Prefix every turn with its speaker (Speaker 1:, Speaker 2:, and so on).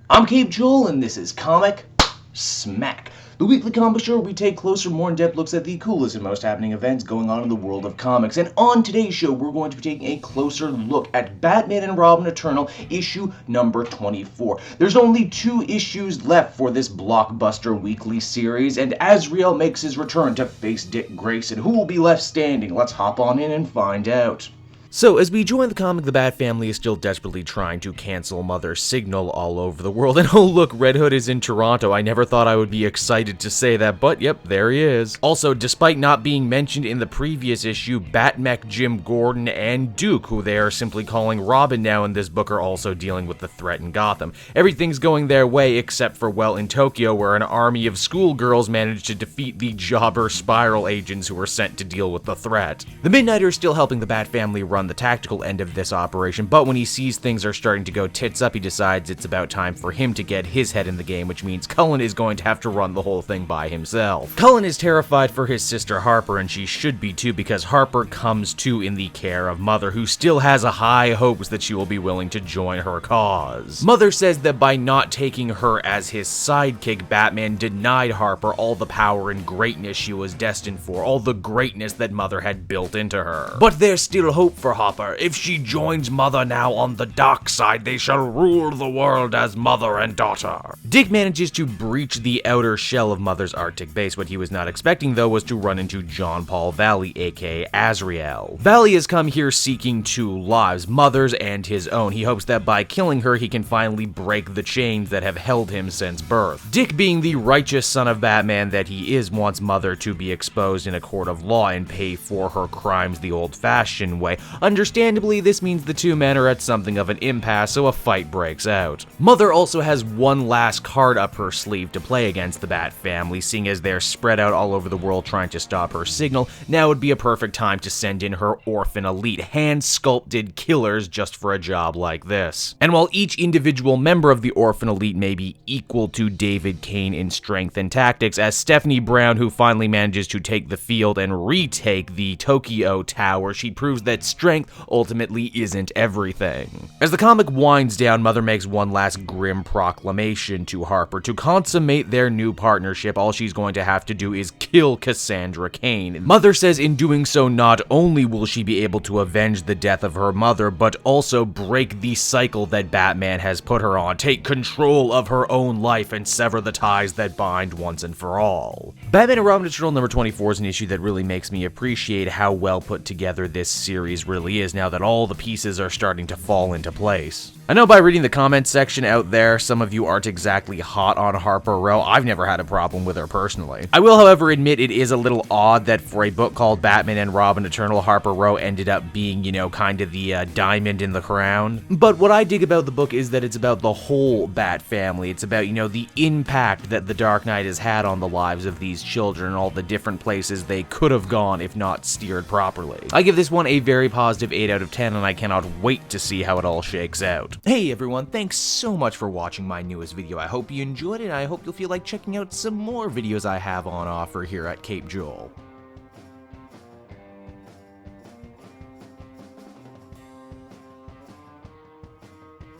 Speaker 1: I'm Cape Joel, and this is Comic Smack, the weekly comic show where we take closer, more in-depth looks at the coolest and most happening events going on in the world of comics. And on today's show, we're going to be taking a closer look at Batman and Robin Eternal, issue number 24. There's only 2 issues left for this blockbuster weekly series, and Azrael makes his return to face Dick Grayson. Who will be left standing? Let's hop on in and find out.
Speaker 2: So, as we join the comic, the Bat family is still desperately trying to cancel Mother Signal all over the world. And oh look, Red Hood is in Toronto. I never thought I would be excited to say that, but yep, there he is. Also, despite not being mentioned in the previous issue, Batmech, Jim Gordon, and Duke, who they are simply calling Robin now in this book, are also dealing with the threat in Gotham. Everything's going their way except for, well, in Tokyo, where an army of schoolgirls managed to defeat the jobber Spiral agents who were sent to deal with the threat. The Midnighter is still helping the Bat family run the tactical end of this operation, but when he sees things are starting to go tits up, he decides it's about time for him to get his head in the game, which means Cullen is going to have to run the whole thing by himself. Cullen is terrified for his sister Harper, and she should be too, because Harper comes to in the care of Mother, who still has a high hopes that she will be willing to join her cause. Mother says that by not taking her as his sidekick, Batman denied Harper all the power and greatness she was destined for, all the greatness that Mother had built into her. But there's still hope for Harper. If she joins Mother now on the dark side, they shall rule the world as mother and daughter. Dick manages to breach the outer shell of Mother's Arctic base. What he was not expecting, though, was to run into John Paul Valley, aka Azrael. Valley has come here seeking 2 lives, Mother's and his own. He hopes that by killing her, he can finally break the chains that have held him since birth. Dick, being the righteous son of Batman that he is, wants Mother to be exposed in a court of law and pay for her crimes the old-fashioned way. Understandably, this means the 2 men are at something of an impasse, so a fight breaks out. Mother also has one last card up her sleeve to play against the Bat family, seeing as they're spread out all over the world trying to stop her signal. Now would be a perfect time to send in her Orphan Elite, hand-sculpted killers just for a job like this. And while each individual member of the Orphan Elite may be equal to David Kane in strength and tactics, as Stephanie Brown, who finally manages to take the field and retake the Tokyo Tower, she proves that strength ultimately isn't everything. As the comic winds down, Mother makes one last grim proclamation to Harper. To consummate their new partnership, all she's going to have to do is kill Cassandra Cain. Mother says in doing so, not only will she be able to avenge the death of her mother, but also break the cycle that Batman has put her on, take control of her own life, and sever the ties that bind once and for all. Batman and Robin Eternal number 24 is an issue that really makes me appreciate how well put together this series really is, now that all the pieces are starting to fall into place. I know by reading the comments section out there, some of you aren't exactly hot on Harper Row. I've never had a problem with her personally. I will, however, admit it is a little odd that for a book called Batman and Robin Eternal, Harper Row ended up being, kind of the diamond in the crown. But what I dig about the book is that it's about the whole Bat family. It's about, the impact that the Dark Knight has had on the lives of these children and all the different places they could have gone if not steered properly. I give this one a very positive 8 out of 10, and I cannot wait to see how it all shakes out. Hey everyone, thanks so much for watching my newest video. I hope you enjoyed it, and I hope you'll feel like checking out some more videos I have on offer here at Cape Joel.